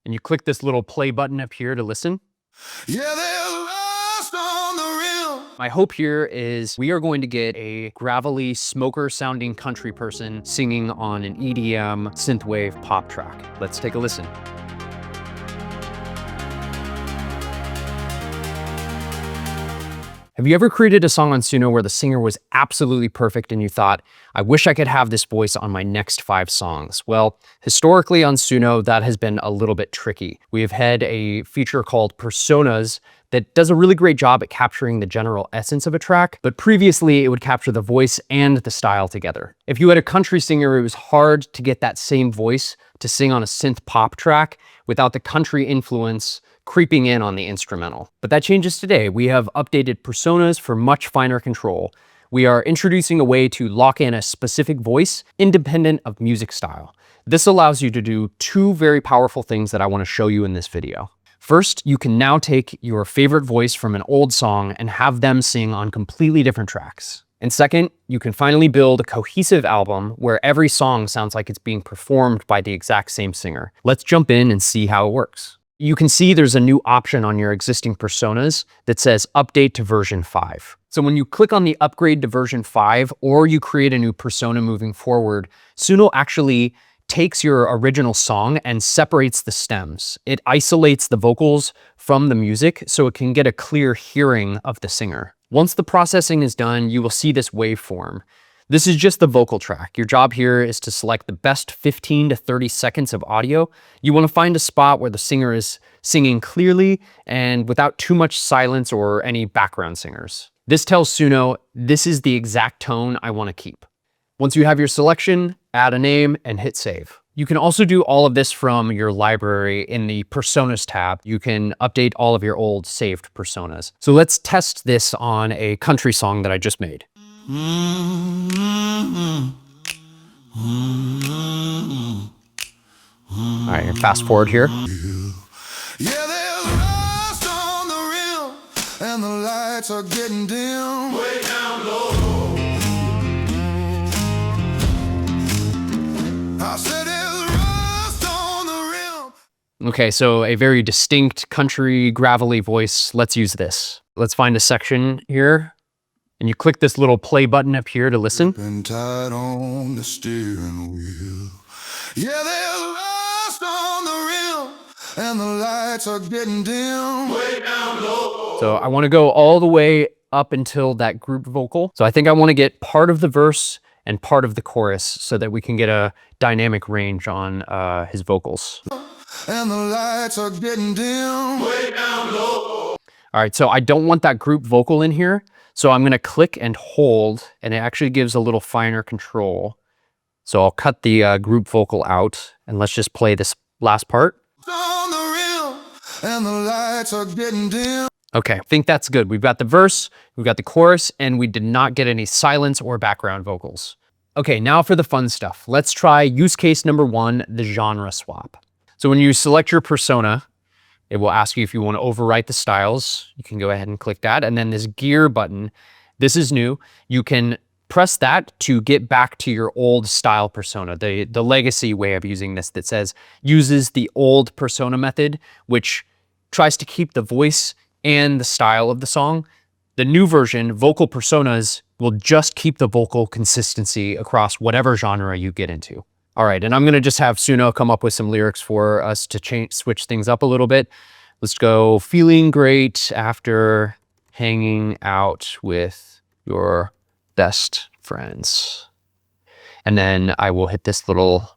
and you click this little play button up here to listen. Yeah, they're lost on the rim. My hope here is we are going to get a gravelly, smoker-sounding country person singing on an EDM synthwave pop track. Let's take a listen. Have you ever created a song on Suno where the singer was absolutely perfect and you thought, I wish I could have this voice on my next 5 songs? Well, historically on Suno, that has been a little bit tricky. We have had a feature called Personas that does a really great job at capturing the general essence of a track, but previously it would capture the voice and the style together. If you had a country singer, it was hard to get that same voice to sing on a synth pop track without the country influence creeping in on the instrumental. But that changes today. We have updated personas for much finer control. We are introducing a way to lock in a specific voice independent of music style. This allows you to do 2 very powerful things that I want to show you in this video. First, you can now take your favorite voice from an old song and have them sing on completely different tracks. And second, you can finally build a cohesive album where every song sounds like it's being performed by the exact same singer. Let's jump in and see how it works. You can see there's a new option on your existing personas that says update to version 5. So when you click on the upgrade to version 5 or you create a new persona moving forward, Suno actually takes your original song and separates the stems. It isolates the vocals from the music so it can get a clear hearing of the singer. Once the processing is done, you will see this waveform. This is just the vocal track. Your job here is to select the best 15 to 30 seconds of audio. You want to find a spot where the singer is singing clearly and without too much silence or any background singers. This tells Suno, this is the exact tone I want to keep. Once you have your selection, add a name and hit save. You can also do all of this from your library in the Personas tab. You can update all of your old saved personas. So let's test this on a country song that I just made. All right, fast forward here. Yeah, they're lost on the rim, and the lights are getting dim. Way down low. I said it's lost on the rim. Okay, so a very distinct country gravelly voice. Let's use this. Let's find a section here. And you click this little play button up here to listen. Been tied on the steering wheel. Yeah, they're lost on the rim, and the lights are getting dim. Way down low. So I want to go all the way up until that group vocal. So I think I want to get part of the verse and part of the chorus so that we can get a dynamic range on his vocals. And the lights are getting dim. Way down low. All right, so I don't want that group vocal in here. So I'm going to click and hold, and it actually gives a little finer control. So I'll cut the group vocal out, and let's just play this last part. On the rim, and the lights are getting dim. Okay, I think that's good. We've got the verse, we've got the chorus, and we did not get any silence or background vocals. Okay, now for the fun stuff. Let's try use case number 1, the genre swap. So when you select your persona, it will ask you if you want to overwrite the styles. You can go ahead and click that. And then this gear button, this is new. You can press that to get back to your old style persona, the legacy way of using this that says uses the old persona method, which tries to keep the voice and the style of the song. The new version, vocal personas, will just keep the vocal consistency across whatever genre you get into. All right, and I'm gonna just have Suno come up with some lyrics for us to switch things up a little bit. Let's go, feeling great after hanging out with your best friends. And then I will hit this little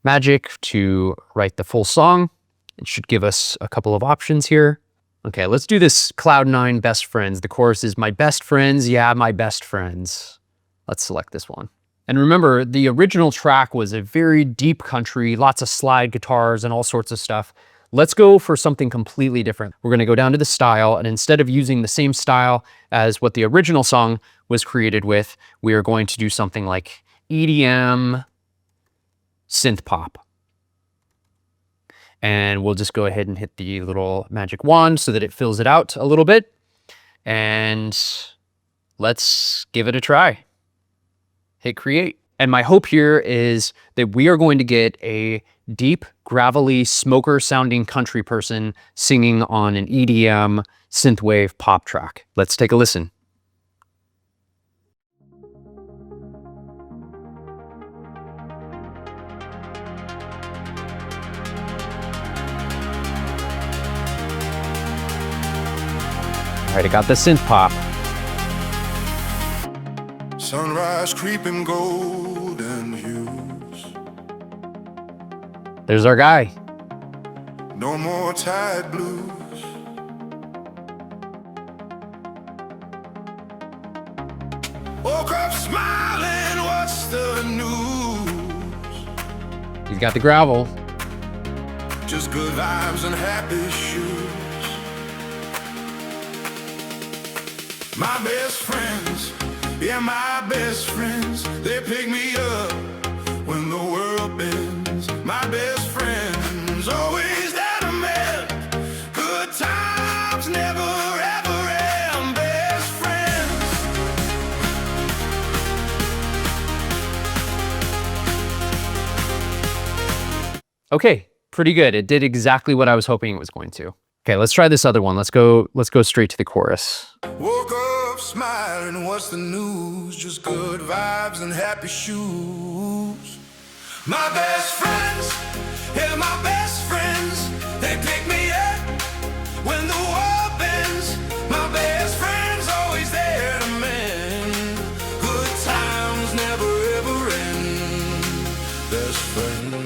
magic to write the full song. It should give us a couple of options here. Okay, let's do this Cloud9 best friends. The chorus is my best friends, yeah, my best friends. Let's select this one. And remember, the original track was a very deep country, lots of slide guitars and all sorts of stuff. Let's go for something completely different. We're gonna go down to the style, and instead of using the same style as what the original song was created with, we are going to do something like EDM Synthpop. And we'll just go ahead and hit the little magic wand so that it fills it out a little bit. And let's give it a try. Hit create. And my hope here is that we are going to get a deep, gravelly, smoker-sounding country person singing on an EDM synthwave pop track. Let's take a listen. All right, I got the synth pop. Sunrise creeping golden hues. There's our guy. No more tide blues. Woke up smiling, what's the news? He's got the gravel. Just good vibes and happy shoes. My best friends, yeah, my best friends, they pick me up when the world bends. My best friends, always there to mend. Good times never ever end. Best friends. Okay, pretty good. It did exactly what I was hoping it was going to. Okay, let's try this other one. Let's go straight to the chorus. Woke up smiling, what's the news? Just good vibes and happy shoes. My best friends, yeah, my best friends, they pick me up when the world bends. My best friends always there to mend. Good times never ever end. Best friends.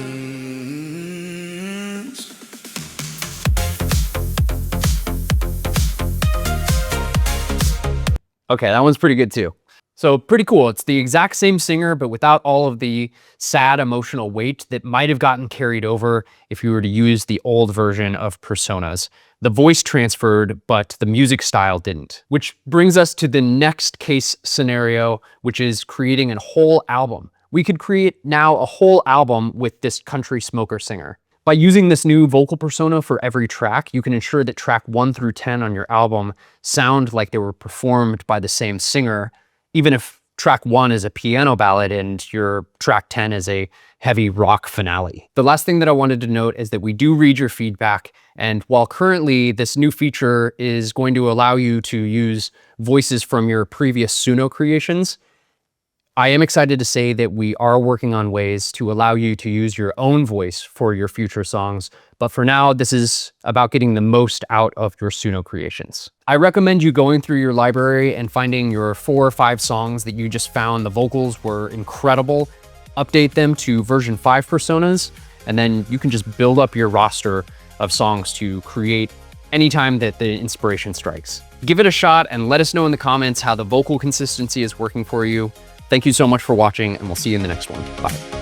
Okay, that one's pretty good too. So pretty cool. It's the exact same singer, but without all of the sad emotional weight that might have gotten carried over if you were to use the old version of Personas. The voice transferred, but the music style didn't. Which brings us to the next case scenario, which is creating a whole album. We could create now a whole album with this country smoker singer. By using this new vocal persona for every track, you can ensure that track 1 through 10 on your album sound like they were performed by the same singer, even if track 1 is a piano ballad and your track 10 is a heavy rock finale. The last thing that I wanted to note is that we do read your feedback, and while currently this new feature is going to allow you to use voices from your previous Suno creations, I am excited to say that we are working on ways to allow you to use your own voice for your future songs, but for now, this is about getting the most out of your Suno creations. I recommend you going through your library and finding your 4 or 5 songs that you just found the vocals were incredible, update them to version 5 personas, and then you can just build up your roster of songs to create anytime that the inspiration strikes. Give it a shot and let us know in the comments how the vocal consistency is working for you. Thank you so much for watching, and we'll see you in the next one. Bye.